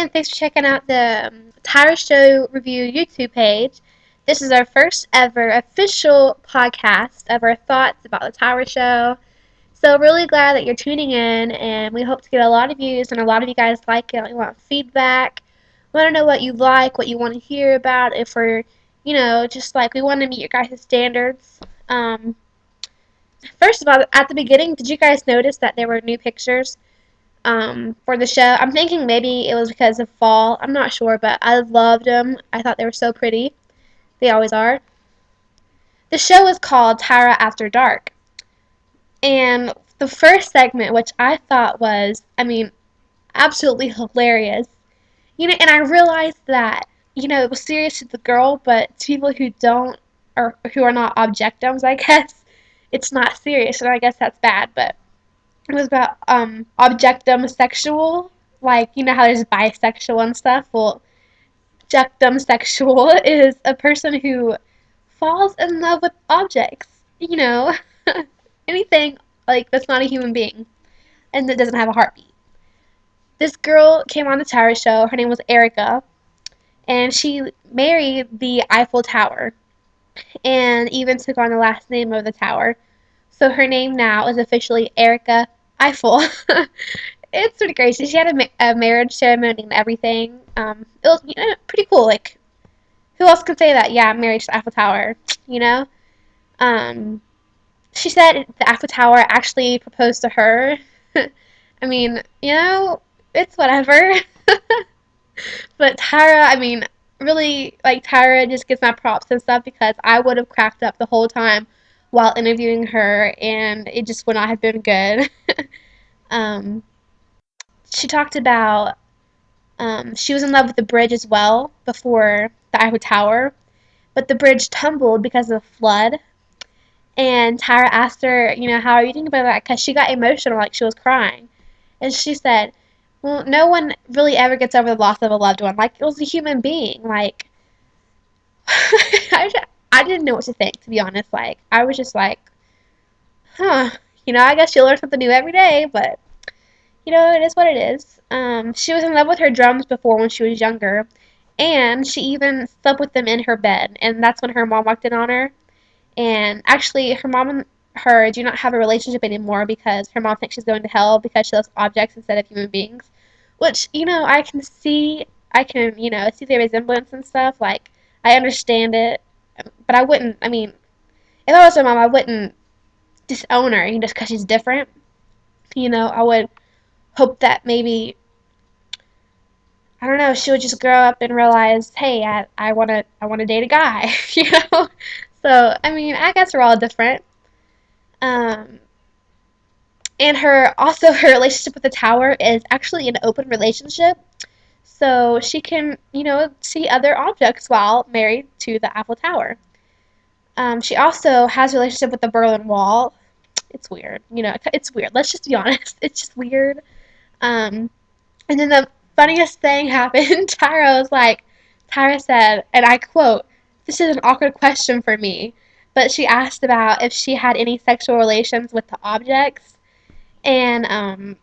and thanks for checking out the Tyra Show review YouTube page. This is our first ever official podcast of our thoughts about the Tyra Show. So really glad that you're tuning in, and we hope to get a lot of views, and a lot of you guys like it. We want feedback. We want to know what you like, what you want to hear about. If we're, just like we want to meet your guys' standards. First of all, at the beginning, did you guys notice that there were new pictures? For the show. I'm thinking maybe it was because of fall. I'm not sure, but I loved them. I thought they were so pretty. They always are. The show is called Tyra After Dark. And the first segment, which I thought was, absolutely hilarious. And I realized that, it was serious to the girl, but to people who don't, or who are not objectums, I guess, it's not serious, and I guess that's bad, but it was about objectum sexual, like how there's bisexual and stuff. Well, objectum sexual is a person who falls in love with objects. Anything like that's not a human being and that doesn't have a heartbeat. This girl came on the Tyra Show. Her name was Erica, and she married the Eiffel Tower, and even took on the last name of the tower. So her name now is officially Erica Eiffel. It's pretty crazy. She had a marriage ceremony and everything. It was pretty cool. Like, who else can say that? Yeah, I'm married to the Eiffel Tower. She said the Eiffel Tower actually proposed to her. It's whatever. But Tyra, really, like, Tyra just gets my props and stuff, because I would have cracked up the whole time while interviewing her, and it just would not have been good. She talked about she was in love with the bridge as well before the Eiffel Tower, but the bridge tumbled because of the flood. And Tyra asked her, how are you thinking about that? Because she got emotional, like she was crying. And she said, well, no one really ever gets over the loss of a loved one. Like, it was a human being. Like, I didn't know what to think, to be honest. Like, I was just like, huh. I guess you learn something new every day, but, it is what it is. She was in love with her drums before when she was younger, and she even slept with them in her bed, and that's when her mom walked in on her. And actually, her mom and her do not have a relationship anymore because her mom thinks she's going to hell because she loves objects instead of human beings. Which, I can see, see the resemblance and stuff. Like, I understand it, but I wouldn't, if I was her mom, I wouldn't disown her just because she's different. I would hope that maybe, I don't know, she would just grow up and realize, hey, I wanna date a guy, So, I guess we're all different. And her relationship with the tower is actually an open relationship. So she can, see other objects while married to the Eiffel Tower. She also has a relationship with the Berlin Wall. It's weird. It's weird. Let's just be honest. It's just weird. And then the funniest thing happened. Tyra said, and I quote, "This is an awkward question for me," but she asked about if she had any sexual relations with the objects, and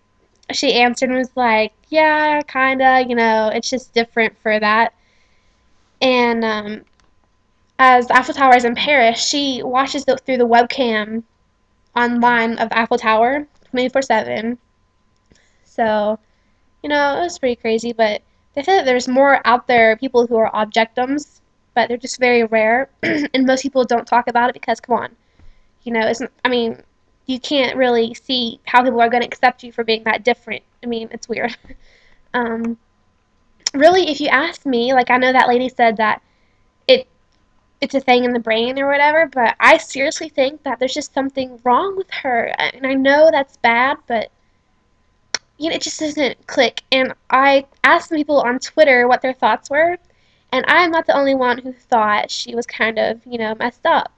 she answered and was like, yeah, kinda, it's just different for that. And as the Eiffel Tower is in Paris, she watches through the webcam online of the Eiffel Tower 24/7. So, it was pretty crazy, but they said that there's more out there people who are objectums, but they're just very rare, and most people don't talk about it because, come on, you can't really see how people are going to accept you for being that different. It's weird. Really, if you ask me, like, I know that lady said that it's a thing in the brain or whatever, but I seriously think that there's just something wrong with her, and I know that's bad, but it just doesn't click. And I asked some people on Twitter what their thoughts were, and I'm not the only one who thought she was kind of, messed up.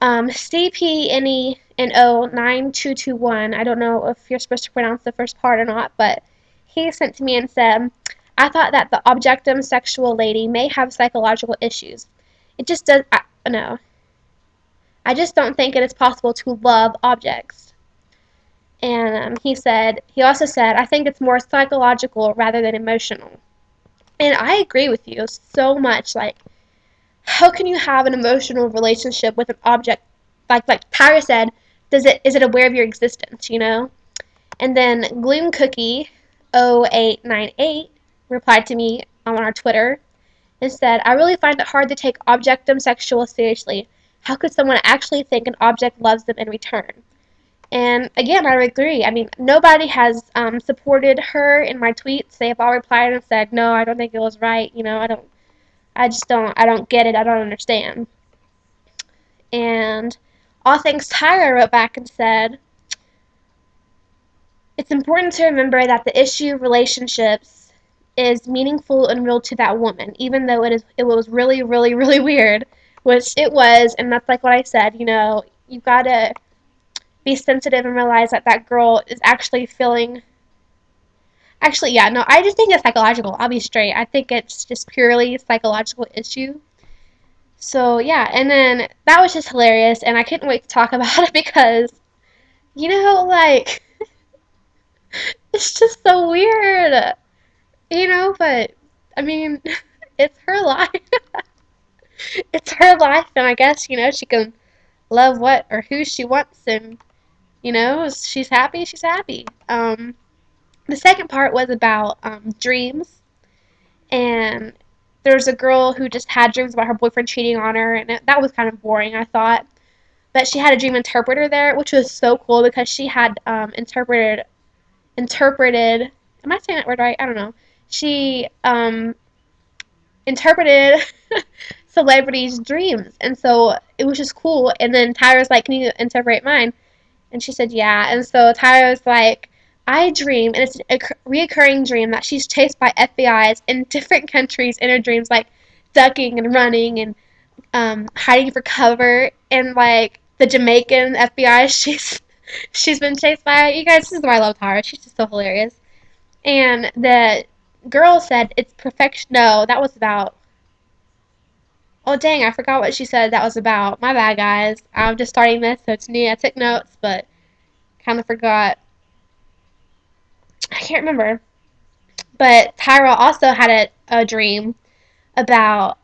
CPNENO9221, I don't know if you're supposed to pronounce the first part or not, but he sent to me and said, I thought that the objectum sexual lady may have psychological issues. It just does, no. I just don't think it is possible to love objects. And he also said, I think it's more psychological rather than emotional. And I agree with you so much. Like, how can you have an emotional relationship with an object? Like Tyra said, is it aware of your existence, you know? And then Gloom Cookie 0898 replied to me on our Twitter and said, I really find it hard to take Objectum sexual seriously. How could someone actually think an object loves them in return? And again, I agree. I mean, nobody has supported her in my tweets. They've all replied and said, no, I don't think it was right. You know, I don't get it. I don't understand. And All Things Tyra wrote back and said, it's important to remember that the issue of relationships is meaningful and real to that woman, even though it was really, really, really weird, which it was, and that's like what I said, you know, you've got to be sensitive and realize that that girl is actually feeling. Actually, yeah, no, I just think it's psychological. I'll be straight. I think it's just purely a psychological issue. So yeah, and then that was just hilarious, and I couldn't wait to talk about it because you know, like it's just so weird, you know. But I mean, it's her life. It's her life, and I guess you know she can love what or who she wants, and you know, she's happy. She's happy. The second part was about dreams, and there's a girl who just had dreams about her boyfriend cheating on her, and that was kind of boring, I thought. But she had a dream interpreter there, which was so cool because she had interpreted. Am I saying that word right? I don't know. She interpreted celebrities' dreams, and so it was just cool. And then Tyra's like, "Can you interpret mine?" And she said, "Yeah." And so Tyra was like, "I dream, and it's a reoccurring dream that she's chased by FBI's in different countries in her dreams, like ducking and running and hiding for cover, and like the Jamaican FBI she's been chased by. You guys, this is why I love Tyra. She's just so hilarious." And the girl said it's perfection. No, that was about. Oh dang, I forgot what she said that was about. My bad, guys. I'm just starting this, so it's new. I took notes, but kind of forgot. I can't remember. But Tyra also had a dream about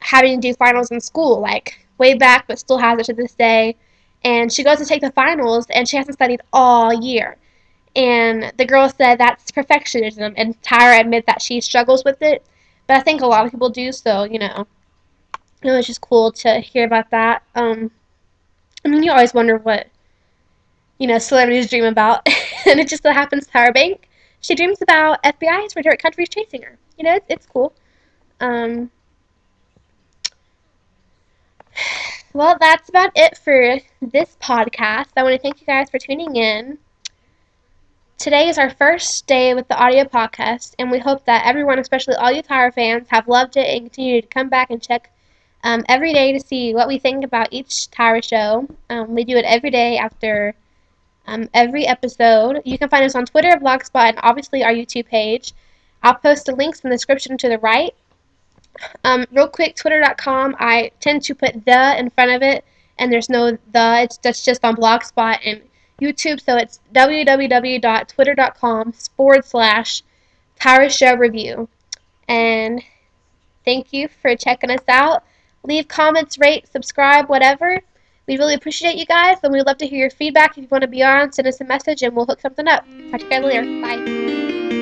having to do finals in school, like way back, but still has it to this day. And she goes to take the finals, and she hasn't studied all year. And the girl said that's perfectionism, and Tyra admits that she struggles with it. But I think a lot of people do, so, you know, it was just cool to hear about that. I mean, you always wonder what, you know, celebrities dream about. And it just so happens Tyra Bank, she dreams about FBI's for different countries chasing her. You know, it's cool. Um, well, that's about it for this podcast. I want to thank you guys for tuning in. Today is our first day with the audio podcast, and we hope that everyone, especially all you Tyra fans, have loved it and continue to come back and check every day to see what we think about each Tyra show. We do it every day after every episode. You can find us on Twitter, Blogspot, and obviously our YouTube page. I'll post the links in the description to the right. Real quick, twitter.com, I tend to put the in front of it, and there's no the, that's just on Blogspot and YouTube, so it's www.twitter.com/Tyra Show Review. And thank you for checking us out. Leave comments, rate, subscribe, whatever. We really appreciate you guys, and we'd love to hear your feedback. If you want to be on, send us a message, and we'll hook something up. Talk to you guys later. Bye.